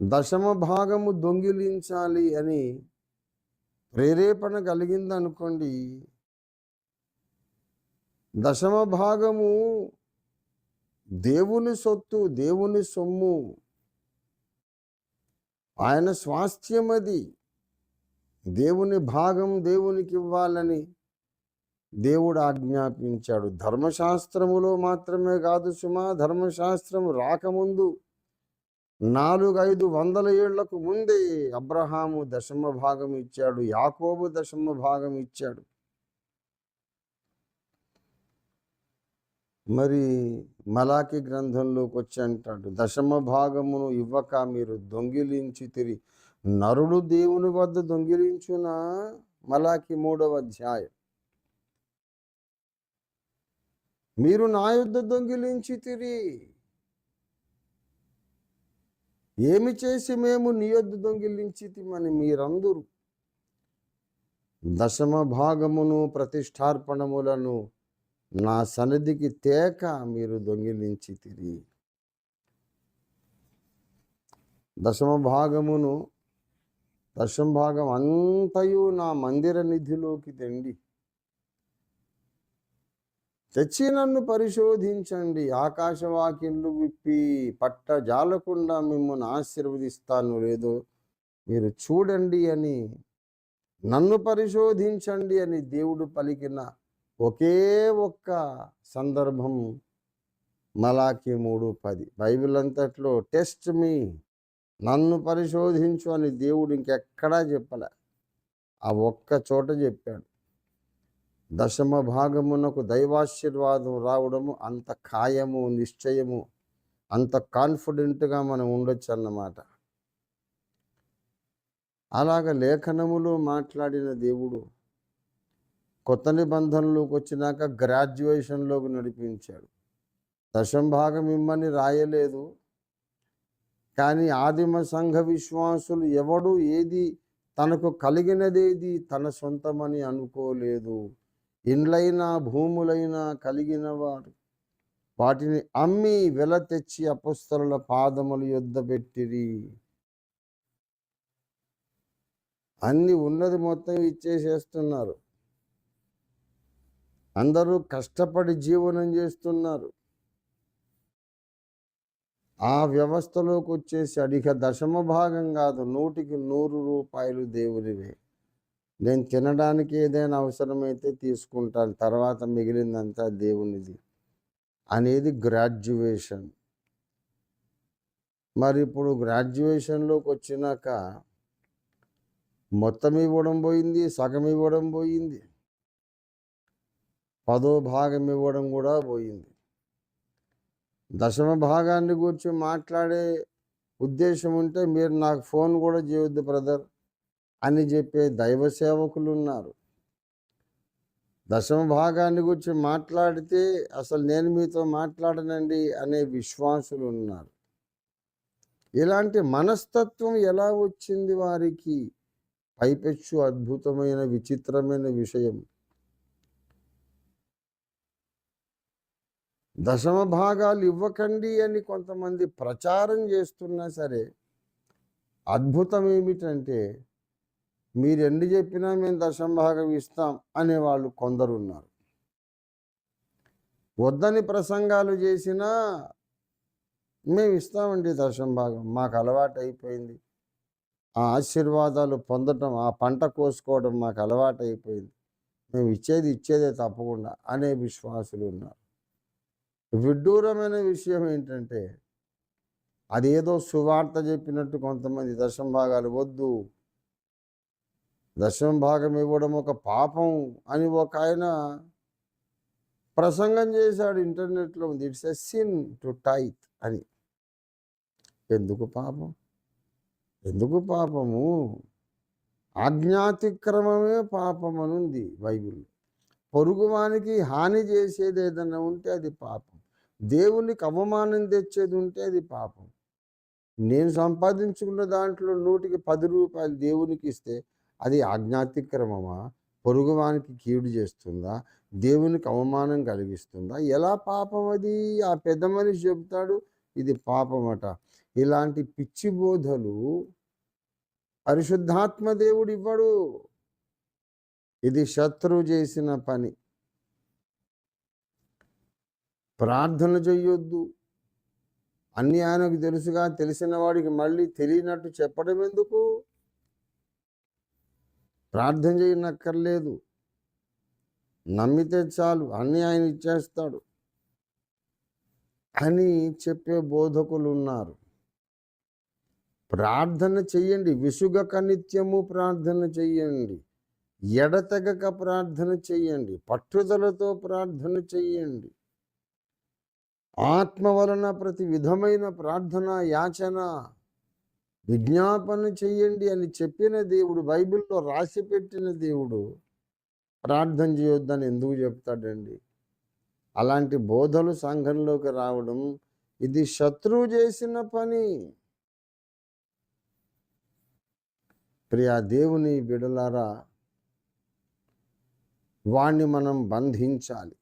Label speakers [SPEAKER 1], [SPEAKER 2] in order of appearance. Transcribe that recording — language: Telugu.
[SPEAKER 1] దశమ భాగము దొంగిలించాలి అని ప్రేరేపణ కలిగిందనుకోండి, దశమ భాగము దేవుని సొత్తు, దేవుని సొమ్ము, ఆయన స్వాస్థ్యం అది. దేవుని భాగం దేవునికి ఇవ్వాలని దేవుడు ఆజ్ఞాపించాడు. ధర్మశాస్త్రములో మాత్రమే కాదు సుమా, ధర్మశాస్త్రం రాకముందు 400-500 ఏళ్లకు ముందే అబ్రహాము దశమ భాగం ఇచ్చాడు, యాకోబు దశమ భాగం ఇచ్చాడు. మరి మలాకి గ్రంథంలోకి వచ్చి అంటాడు, దశమ భాగమును ఇవ్వక మీరు దొంగిలించితిరి. నరుడు దేవుని వద్ద దొంగిలించునా? మలాకి 3వ అధ్యాయం. మీరు నా యొద్ద దొంగిలించితిరి. ఏమి చేసి మేము నీ యొద్ద దొంగిలించితిమని మీరందరూ దశమ భాగమును ప్రతిష్టార్పణములను నా సన్నిధికి తేక మీరు దొంగిలించితిరి. దశమ భాగం అంతయు నా మందిర నిధిలోకి తెచ్చి నన్ను పరిశోధించండి. ఆకాశవాకిన్లు విప్పి పట్ట జాలకుండా మిమ్మల్ని ఆశీర్వదిస్తాను లేదో మీరు చూడండి అని, నన్ను పరిశోధించండి అని దేవుడు పలికిన ఒకే ఒక్క సందర్భం మలాకి 3:10. బైబిల్ అంతట్లో టెస్ట్ మీ, నన్ను పరిశోధించు అని దేవుడు ఇంకెక్కడా చెప్పలే, ఆ ఒక్క చోట చెప్పాడు. దశమ భాగమునకు దైవాశీర్వాదం రావడము అంత ఖాయము, నిశ్చయము, అంత కాన్ఫిడెంట్గా మనం ఉండొచ్చు అన్నమాట. అలాగ లేఖనములో మాట్లాడిన దేవుడు కొత్త నిబంధనలోకి వచ్చినాక గ్రాడ్యుయేషన్లోకి నడిపించాడు. దశమ భాగం ఇమ్మని రాయలేదు, కానీ ఆదిమ సంఘ విశ్వాసులు ఎవడు ఏది తనకు కలిగినదేది తన సొంతమని అనుకోలేదు. ఇండ్లైనా భూములైనా కలిగిన వారు వాటిని అమ్మి వెల తెచ్చి అపొస్తలుల పాదముల యొద్ద పెట్టిరి. అన్ని ఉన్నది మొత్తం ఇచ్చేసేస్తున్నారు. అందరూ కష్టపడి జీవనం చేస్తున్నారు. ఆ వ్యవస్థలోకి వచ్చేసి అడిగ దశమ భాగం కాదు, 100కి 100 దేవునివే. నేను తినడానికి ఏదైనా అవసరమైతే తీసుకుంటాను, తర్వాత మిగిలిందంతా దేవునిది అనేది గ్రాడ్యుయేషన్. మరి ఇప్పుడు గ్రాడ్యుయేషన్లోకి వచ్చినాక మొత్తం ఇవ్వడం పోయింది, సగం ఇవ్వడం పోయింది, 10వ భాగం ఇవ్వడం కూడా పోయింది. దశమ భాగాన్ని గురించి మాట్లాడే ఉద్దేశం ఉంటే మీరు నాకు ఫోన్ కూడా చేయొద్దు బ్రదర్ అని చెప్పే దైవ సేవకులు ఉన్నారు. దశమ భాగాన్ని గురించి మాట్లాడితే అసలు నేను మీతో మాట్లాడనండి అనే విశ్వాసులు ఉన్నారు. ఇలాంటి మనస్తత్వం ఎలా వచ్చింది వారికి? పైపెచ్చు అద్భుతమైన విచిత్రమైన విషయం. దశమ భాగాలు ఇవ్వకండి అని కొంతమంది ప్రచారం చేస్తున్నా సరే, అద్భుతం ఏమిటంటే మీరు ఎన్ని చెప్పినా మేము దశమ భాగం ఇస్తాం అనేవాళ్ళు కొందరు ఉన్నారు. వద్దని ప్రసంగాలు చేసినా మేము ఇస్తామండి దశమ భాగం, మాకు అలవాటు అయిపోయింది, ఆ ఆశీర్వాదాలు పొందటం, ఆ పంట కోసుకోవడం మాకు అలవాటు అయిపోయింది, మేము ఇచ్చేదే తప్పకుండా అనే విశ్వాసులు ఉన్నారు. విడ్డూరమైన విషయం ఏంటంటే అదేదో సువార్త చెప్పినట్టు కొంతమంది దశమ భాగాలు వద్దు, దశమ భాగం ఇవ్వడం ఒక పాపం అని ఒక ఆయన ప్రసంగం చేశాడు, ఇంటర్నెట్లో ఉంది. It's a sin to tithe అని. ఎందుకు పాపం? ఎందుకు పాపము? ఆజ్ఞాతిక్రమమే పాపం అని ఉంది బైబిల్లో. పొరుగువానికి హాని చేసేది ఏదైనా ఉంటే అది పాపం, దేవునికి అవమానం తెచ్చేది ఉంటే అది పాపం. నేను సంపాదించుకున్న దాంట్లో 100కి 10 రూపాయలు దేవునికి ఇస్తే అది ఆజ్ఞాతిక్రమమా? పొరుగువానికి కీడు చేస్తుందా? దేవునికి అవమానం కలిగిస్తుందా? ఎలా పాపం అది? ఆ పెద్ద మనిషి చెప్తాడు ఇది పాపమట. ఇలాంటి పిచ్చి బోధలు పరిశుద్ధాత్మ దేవుడు ఇవ్వడు. ఇది శత్రువు చేసిన పని. ప్రార్థన చెయ్యొద్దు అన్నీ ఆయనకు తెలుసుగా, తెలిసిన వాడికి మళ్ళీ తెలియనట్టు చెప్పడం ఎందుకు? ప్రార్థన చేయనక్కర్లేదు, నమ్మితే చాలు, అన్నీ ఆయన ఇచ్చేస్తాడు అని చెప్పే బోధకులు ఉన్నారు. ప్రార్థన చెయ్యండి, విసుగక నిత్యము ప్రార్థన చెయ్యండి, ఎడతెగక ప్రార్థన చెయ్యండి, పట్టుదలతో ప్రార్థన చెయ్యండి. ఆత్మ వలన ప్రతి విధమైన ప్రార్థన, యాచన, విజ్ఞాపన చెయ్యండి అని చెప్పిన దేవుడు, బైబిల్లో రాసి పెట్టిన దేవుడు ప్రార్థన చేయొద్దని ఎందుకు చెప్తాడండి? అలాంటి బోధలు సంఘంలోకి రావడం ఇది శత్రువు చేసిన పని. ప్రియా దేవుని బిడలారా, వాణ్ణి మనం బంధించాలి.